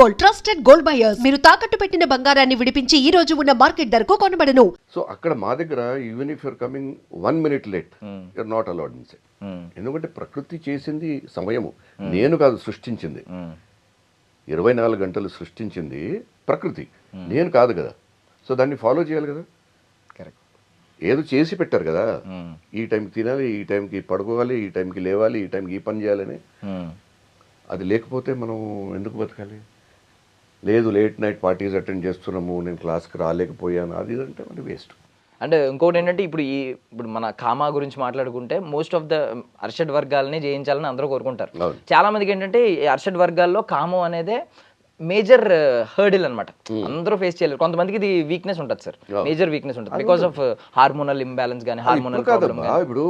Gold, trusted gold buyers. మీరు తాకట్టు పెట్టిన బంగారాన్ని విడిపించి ఈ రోజు ఉన్న మార్కెట్ ధరకు కొనబడను. సో అక్కడ మా దగ్గర even if you're coming 1 minute late you are not allowed in set. ఎందుకంటే ప్రకృతి చేసింది సమయము, నేను కాదు సృష్టించింది. 24 గంటలు సృష్టించింది ప్రకృతి, నేను కాదు కదా. సో దాన్ని ఫాలో చేయాలి కదా. ఏదో చేసి పెట్టారు కదా, ఈ టైంకి తినాలి, ఈ టైంకి పడుకోవాలి, ఈ టైంకి లేవాలి, ఈ టైంకి ఈ పని చేయాలని. అది లేకపోతే మనం ఎందుకు బతకాలి? లేదు లేట్ నైట్ పార్టీస్ అటెండ్ చేస్తున్నాము, నేను క్లాస్కి రాలేకపోయాను, అది అంటే మరి వేస్ట్. అంటే ఇంకోటి ఏంటంటే ఇప్పుడు మన కామా గురించి మాట్లాడుకుంటే మోస్ట్ ఆఫ్ ద అర్షడ్ వర్గాలని జయించాలని అందరూ కోరుకుంటారు. చాలా మందికి ఏంటంటే ఈ అర్షడ్ వర్గాల్లో కామం అనేదే మేజర్ హర్డిల్ అనమాట. అందరూ ఫేస్ చేయలేరు. కొంతమందికి ఇది వీక్నెస్ ఉంటుంది సార్, మేజర్ వీక్నెస్ ఉంటుంది బికాస్ ఆఫ్ హార్మోనల్ ఇంబ్యాలెన్స్ కానీ హార్మోనల్ ప్రాబ్లమ్. ఇప్పుడు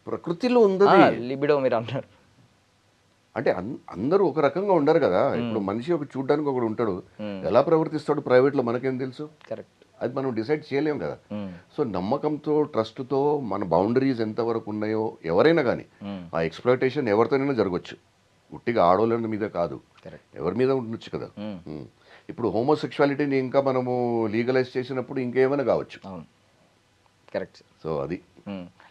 ప్రకృతిలో ఉంది లిబిడో మీరు అన్నారు. అంటే అందరూ ఒక రకంగా ఉండరు కదా. ఇప్పుడు మనిషి ఒక చూడడానికి ఒకడు ఉంటాడు, ఎలా ప్రవర్తిస్తాడు ప్రైవేట్లో మనకేం తెలుసు? కరెక్ట్, అది మనం డిసైడ్ చేయలేం కదా. సో నమ్మకంతో, ట్రస్ట్తో మన బౌండరీస్ ఎంతవరకు ఉన్నాయో, ఎవరైనా కానీ ఆ ఎక్స్‌ప్లాయిటేషన్ ఎవరితోనైనా జరగవచ్చు. ఉట్టిగా ఆడోళ్ళ మీద కాదు, ఎవరి మీద ఉండొచ్చు కదా. ఇప్పుడు హోమోసెక్షువాలిటీని ఇంకా మనము లీగలైజ్ చేసినప్పుడు ఇంకేమైనా కావచ్చు. కరెక్ట్. సో అది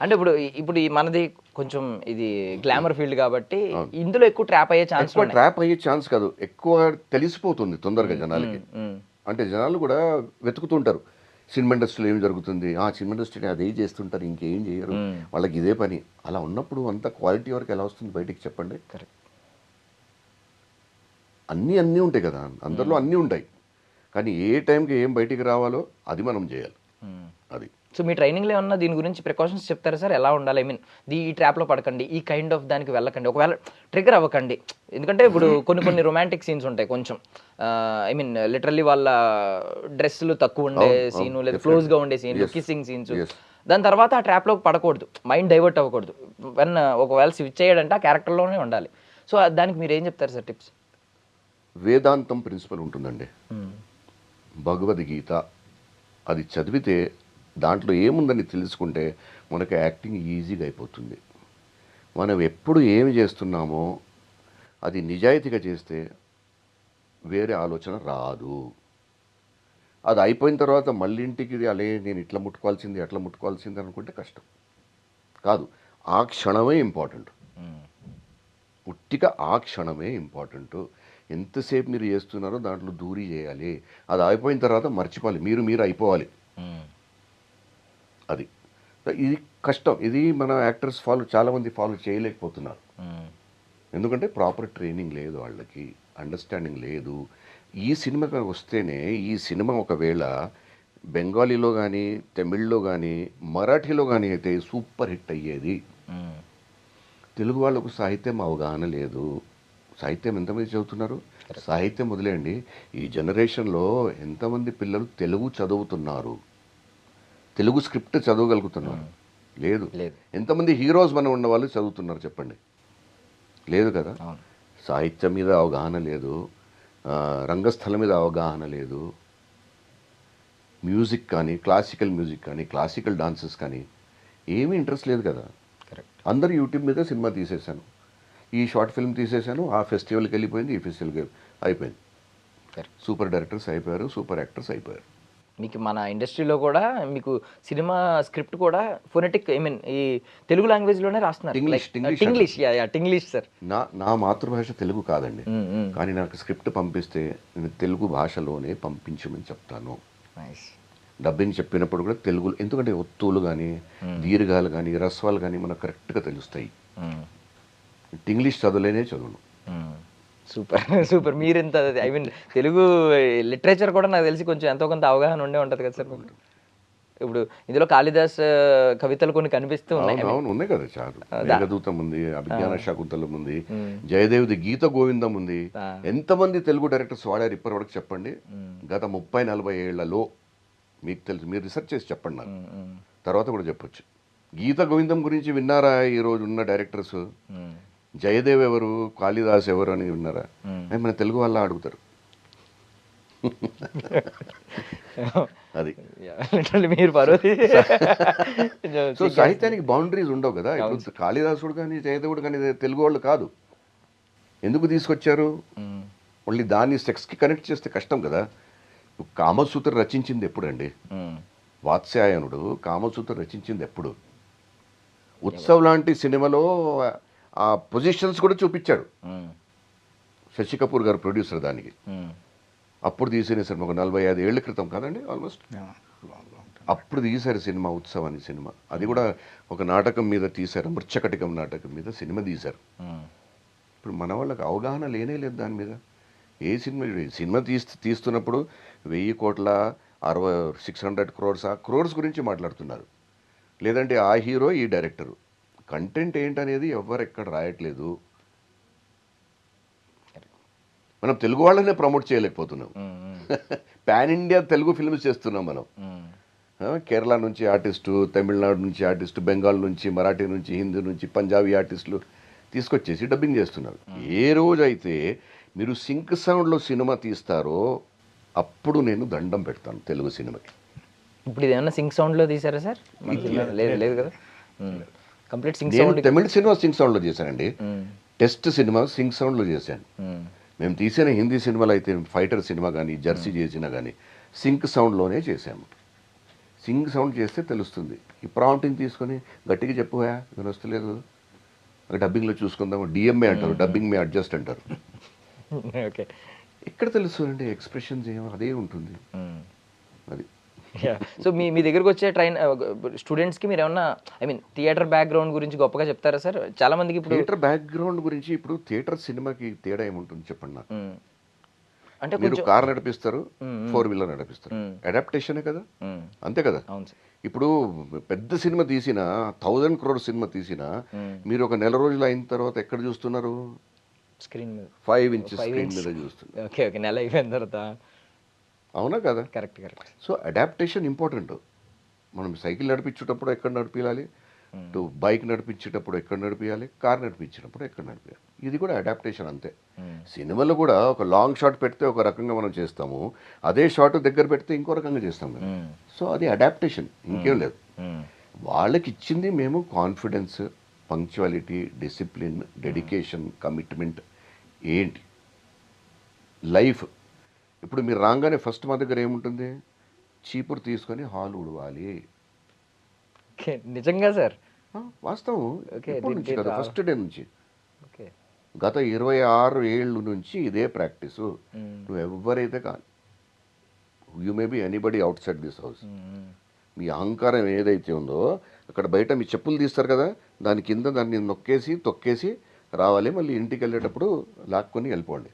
అంటే ఇప్పుడు మనది కొంచెం ఇది గ్లామర్ ఫీల్డ్ కాబట్టి ఇందులో ఎక్కువ ట్రాప్ అయ్యే ఛాన్స్. ట్రాప్ అయ్యే ఛాన్స్ కాదు, ఎక్కువ తెలిసిపోతుంది తొందరగా జనాలకి. అంటే జనాలు కూడా వెతుకుతుంటారు సినిమా ఇండస్ట్రీలో ఏం జరుగుతుంది, సినిమా ఇండస్ట్రీ అదే చేస్తుంటారు, ఇంకేం చేయరు, వాళ్ళకి ఇదే పని. అలా ఉన్నప్పుడు అంత క్వాలిటీ వరకు ఎలా వస్తుంది బయటికి చెప్పండి? కరెక్ట్. అన్నీ ఉంటాయి కదా, అందరిలో అన్నీ ఉంటాయి, కానీ ఏ టైంకి ఏం బయటికి రావాలో అది మనం చేయాలి. అది. సో మీ ట్రైనింగ్లో ఏమన్నా దీని గురించి ప్రికాషన్స్ చెప్తారా సార్? ఎలా ఉండాలి? ఐ మీన్ ఈ ట్రాప్లో పడకండి, ఈ కైండ్ ఆఫ్ దానికి వెళ్ళకండి, ఒకవేళ ట్రిగర్ అవ్వకండి. ఎందుకంటే ఇప్పుడు కొన్ని రొమాంటిక్ సీన్స్ ఉంటాయి, కొంచెం ఐ మీన్ లిటరల్లీ వాళ్ళ డ్రెస్సులు తక్కువ ఉండే సీను, లేదా క్లోజ్గా ఉండే సీన్, కిస్సింగ్ సీన్స్. దాని తర్వాత ఆ ట్రాప్లోకి పడకూడదు, మైండ్ డైవర్ట్ అవ్వకూడదు. ఒకవేళ స్విచ్ చేయడంటే ఆ క్యారెక్టర్లోనే ఉండాలి. సో దానికి మీరు ఏం చెప్తారు సార్ టిప్స్? వేదాంతం ప్రిన్సిపల్ ఉంటుందండి, భగవద్గీత. అది చదివితే దాంట్లో ఏముందని తెలుసుకుంటే మనకు యాక్టింగ్ ఈజీగా అయిపోతుంది. మనం ఎప్పుడు ఏమి చేస్తున్నామో అది నిజాయితీగా చేస్తే వేరే ఆలోచన రాదు. అది అయిపోయిన తర్వాత మళ్ళీ ఇంటికి అలే నేను ఇట్లా ముట్టుకోవాల్సింది అట్లా ముట్టుకోవాల్సింది అనుకుంటే కష్టం కాదు. ఆ క్షణమే ఇంపార్టెంట్, పుట్టిక ఆ క్షణమే ఇంపార్టెంట్. ఎంతసేపు మీరు చేస్తున్నారో దాంట్లో దూరి చేయాలి. అది అయిపోయిన తర్వాత మర్చిపోవాలి, మీరు అయిపోవాలి. అది ఇది కష్టం. ఇది మన యాక్టర్స్ చాలామంది ఫాలో చేయలేకపోతున్నారు. ఎందుకంటే ప్రాపర్ ట్రైనింగ్ లేదు వాళ్ళకి, అండర్స్టాండింగ్ లేదు. ఈ సినిమాకి వస్తేనే, ఈ సినిమా ఒకవేళ బెంగాలీలో కానీ, తమిళ్లో కానీ, మరాఠీలో కానీ అయితే సూపర్ హిట్ అయ్యేది. తెలుగు వాళ్ళకు సాహిత్యం అవగాహన లేదు. సాహిత్యం ఎంతమంది చదువుతున్నారు? సాహిత్యం వదిలేయండి, ఈ జనరేషన్లో ఎంతమంది పిల్లలు తెలుగు చదువుతున్నారు, తెలుగు స్క్రిప్ట్ చదవగలుగుతున్నారు? లేదు. ఎంతమంది హీరోస్ మనం ఉన్న వాళ్ళు చదువుతున్నారు చెప్పండి? లేదు కదా. సాహిత్యం మీద అవగాహన లేదు, రంగస్థలం మీద అవగాహన లేదు, మ్యూజిక్ కానీ, క్లాసికల్ మ్యూజిక్ కానీ, క్లాసికల్ డాన్సెస్ కానీ ఏమీ ఇంట్రెస్ట్ లేదు కదా. అందరూ యూట్యూబ్ మీద సినిమా తీసేశాను, ఈ షార్ట్ ఫిల్మ్ తీసేశాను, ఆ ఫెస్టివల్కి వెళ్ళిపోయింది, ఈ ఫెస్టివల్కి అయిపోయింది. సూపర్ డైరెక్టర్స్ అయిపోయారు, సూపర్ యాక్టర్స్ అయిపోయారు. మీకు మన ఇండస్ట్రీలో కూడా మీకు సినిమా స్క్రిప్ట్ కూడా ఫోనెటిక్, ఐ మీన్ ఈ తెలుగు లాంగ్వేజ్లోనే రాస్తున్నారు. English sir. నా మాతృభాష తెలుగు కాదండి, కానీ నాకు స్క్రిప్ట్ పంపిస్తే నేను తెలుగు భాషలోనే పంపించమని చెప్తాను. డబ్బింగ్ చెప్పినప్పుడు కూడా తెలుగు, ఎందుకంటే ఒత్తులు కానీ, దీర్ఘాలు కానీ, రస్వాలు కానీ మనకు కరెక్ట్గా తెలుస్తాయి. ఇంగ్లీష్ చదవలేనే చదువును. సూపర్. మీరు ఇంత, ఐ మీన్ తెలుగు లిటరేచర్ కూడా నాకు తెలిసి కొంచెం ఎంతో కొంత అవగాహన ఉంటుంది కదా సార్. ఇప్పుడు ఇందులో కాళిదాస్ కవితలు కొన్ని కనిపిస్తూ ఉన్నాయి. ఉన్నాయి కదా, చాలా. మేఘదూతం ఉంది, అభిజ్ఞాన శాకుంతలం ఉంది, జయదేవిది గీత గోవిందం ఉంది. ఎంతమంది తెలుగు డైరెక్టర్స్ వాడారు ఇప్పటి వరకు చెప్పండి? గత 30-40 ఏళ్లలో మీకు తెలుసు, మీరు రిసెర్చ్ చేసి చెప్పండి నాకు, తర్వాత కూడా చెప్పొచ్చు. గీత గోవిందం గురించి విన్నారా ఈరోజు ఉన్న డైరెక్టర్స్? జయదేవ్ ఎవరు, కాళిదాస్ ఎవరు అని విన్నారా? మన తెలుగు వాళ్ళ అడుగుతారు. అది మీరు పర్వతి. సో సాహిత్యానికి బౌండరీస్ ఉండవు కదా. ఇప్పుడు కాళిదాసుడు కానీ, జయదేవుడు కానీ తెలుగు వాళ్ళు కాదు. ఎందుకు తీసుకొచ్చారు? మళ్ళీ దాన్ని సెక్స్కి కనెక్ట్ చేస్తే కష్టం కదా. కామసూత్ర రచించింది ఎప్పుడండి? వాత్స్యాయనుడు కామసూత్ర రచించింది ఎప్పుడు? ఉత్సవ్ లాంటి సినిమాలో ఆ పొజిషన్స్ కూడా చూపించాడు. శశి కపూర్ గారు ప్రొడ్యూసర్ దానికి. అప్పుడు తీసిన సినిమా ఒక 45 ఏళ్ల క్రితం కాదండి, ఆల్మోస్ట్. అప్పుడు తీశారు సినిమా ఉత్సవ్ అని సినిమా. అది కూడా ఒక నాటకం మీద తీశారు, మృచ్చకటికం నాటకం మీద సినిమా తీశారు. ఇప్పుడు మన వాళ్ళకి అవగాహన లేనే లేదు దాని మీద. ఏ సినిమా తీస్తున్నప్పుడు 1000 కోట్ల 600 క్రోర్స్ గురించి మాట్లాడుతున్నారు. లేదంటే ఆ హీరో ఈ డైరెక్టరు. కంటెంట్ ఏంటనేది ఎవరు ఎక్కడ రాయట్లేదు. మనం తెలుగు వాళ్ళనే ప్రమోట్ చేయలేకపోతున్నాం. పాన్ ఇండియా తెలుగు ఫిల్మ్స్ చేస్తున్నాం మనం. కేరళ నుంచి ఆర్టిస్టు, తమిళనాడు నుంచి ఆర్టిస్టు, బెంగాల్ నుంచి, మరాఠీ నుంచి, హిందీ నుంచి, పంజాబీ ఆర్టిస్టులు తీసుకొచ్చేసి డబ్బింగ్ చేస్తున్నారు. ఏ రోజైతే మీరు సింక్ సౌండ్లో సినిమా తీస్తారో అప్పుడు నేను దండం పెడతాను తెలుగు సినిమాకి. ఇప్పుడు ఇది ఏమన్నా సింక్ సౌండ్లో తీసారా సార్? లేదు లేదు కదా, కంప్లీట్ సింక్ నేను సౌండ్. తమిళ సినిమా సింక్ సౌండ్లో చేశానండి. టెస్ట్ సినిమా సింక్ సౌండ్లో చేశాను. మేము తీసిన హిందీ సినిమాలు అయితే ఫైటర్ సినిమా కానీ, జెర్సీ చేసినా కానీ సింక్ సౌండ్లోనే చేశాము. సింక్ సౌండ్ చేస్తే తెలుస్తుంది. ఈ ప్రాంప్టింగ్ తీసుకొని గట్టిగా చెప్పుయా నేను వస్తలేదు, డబ్బింగ్లో చూసుకుందాము, డిఎంఏ అంటారు, డబ్బింగ్ మే అడ్జస్ట్ అంటారు. ఓకే, ఎక్కడ తెలుస్తుందండి ఎక్స్ప్రెషన్స్ ఏమో అదే ఉంటుంది. అది సో మీ దగ్గరకు వచ్చే స్టూడెంట్స్కి మీరు ఏమన్నా థియేటర్ బ్యాక్గ్రౌండ్ గురించి గొప్పగా చెప్తారా సార్? చాలా మందికి ఇప్పుడు థియేటర్ బ్యాక్గ్రౌండ్ గురించి, ఇప్పుడు థియేటర్ సినిమాకి తేడా ఏముంటుంది చెప్పండి నాకు. అంటే మీరు కార్ నడిపిస్తారు, 4 వీలర్ నడిపిస్తారు, అడాప్టేషనే కదా, అంతే కదా. అవును సార్. ఇప్పుడు పెద్ద సినిమా తీసినా 1000 crore సినిమా తీసినా మీరు ఒక నెల రోజులు అయిన తర్వాత ఎక్కడ చూస్తున్నారు? స్క్రీన్ మీద 5 inches స్క్రీన్ మీద చూస్తున్నారు. ఓకే ఓకే, నెల అయిపోయిన తర్వాత. అవునా కదా? Correct correct. So adaptation important. మనం సైకిల్ నడిపించేటప్పుడు ఎక్కడ నడిపించాలి, బైక్ నడిపించేటప్పుడు ఎక్కడ నడిపించాలి, కార్ నడిపించేటప్పుడు ఎక్కడ నడిపించాలి, ఇది కూడా అడాప్టేషన్ అంతే. సినిమాలో కూడా ఒక లాంగ్ షాట్ పెడితే ఒక రకంగా మనం చేస్తాము, అదే షాట్ దగ్గర పెడితే ఇంకో రకంగా చేస్తాం కదా. సో అది అడాప్టేషన్, ఇంకేం లేదు. వాళ్ళకి ఇచ్చింది మేము confidence, punctuality, discipline, dedication, commitment ఏంటి లైఫ్. ఇప్పుడు మీరు రాగానే ఫస్ట్ మా దగ్గర ఏముంటుంది? చీపురు తీసుకొని హాల్ ఉడవాలి. ఓకే, నిజంగా సార్? వాస్తవం. ఓకే, ఎప్పటి నుంచి కదా, ఫస్ట్ డే నుంచి. ఓకే, గత 26 ఏళ్ళు నుంచి ఇదే ప్రాక్టీసు. నువ్వు ఎవరైతే కానీ, you may be anybody outside this house, మీ అహంకారం ఏదైతే ఉందో అక్కడ బయట మీ చెప్పులు తీస్తారు కదా, దాని కింద దాన్ని నొక్కేసి తొక్కేసి రావాలి. మళ్ళీ ఇంటికి వెళ్ళేటప్పుడు లాక్కొని వెళ్ళిపోండి.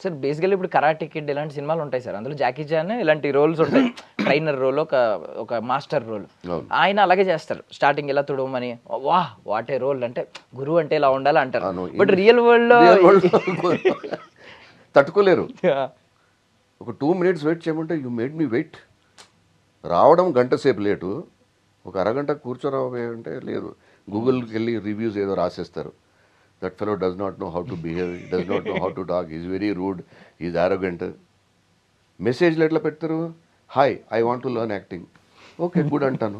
సార్ బేసికల్లీ ఇప్పుడు కరాటే కిడ్ ఇలాంటి సినిమాలు ఉంటాయి సార్, అందులో జాకీ చాన్ ఇలాంటి రోల్స్ ఉంటాయి. ట్రైనర్ రోల్, ఒక మాస్టర్ రోల్. ఆయన అలాగే చేస్తారు, స్టార్టింగ్ ఇలా తుడవమని, వాట్ ఏ రోల్, అంటే గురువు అంటే ఇలా ఉండాలి అంటారు. బట్ రియల్ వరల్డ్ లో తట్టుకోలేరు. ఒక 2 minutes వెయిట్ చేయమంటే యూ మేడ్ మీ వెయిట్. రావడం గంట సేపు లేటు, ఒక అరగంట కూర్చోరావే అంటే లేదు. గూగుల్కి వెళ్ళి రివ్యూస్ ఏదో రాసేస్తారు. That fellow does not know how to behave, he does not know how to talk, he is very rude, he is arrogant. మెసేజ్లు ఎట్లా పెడతారు? Hi, I want to learn acting. Okay, good అంటాను.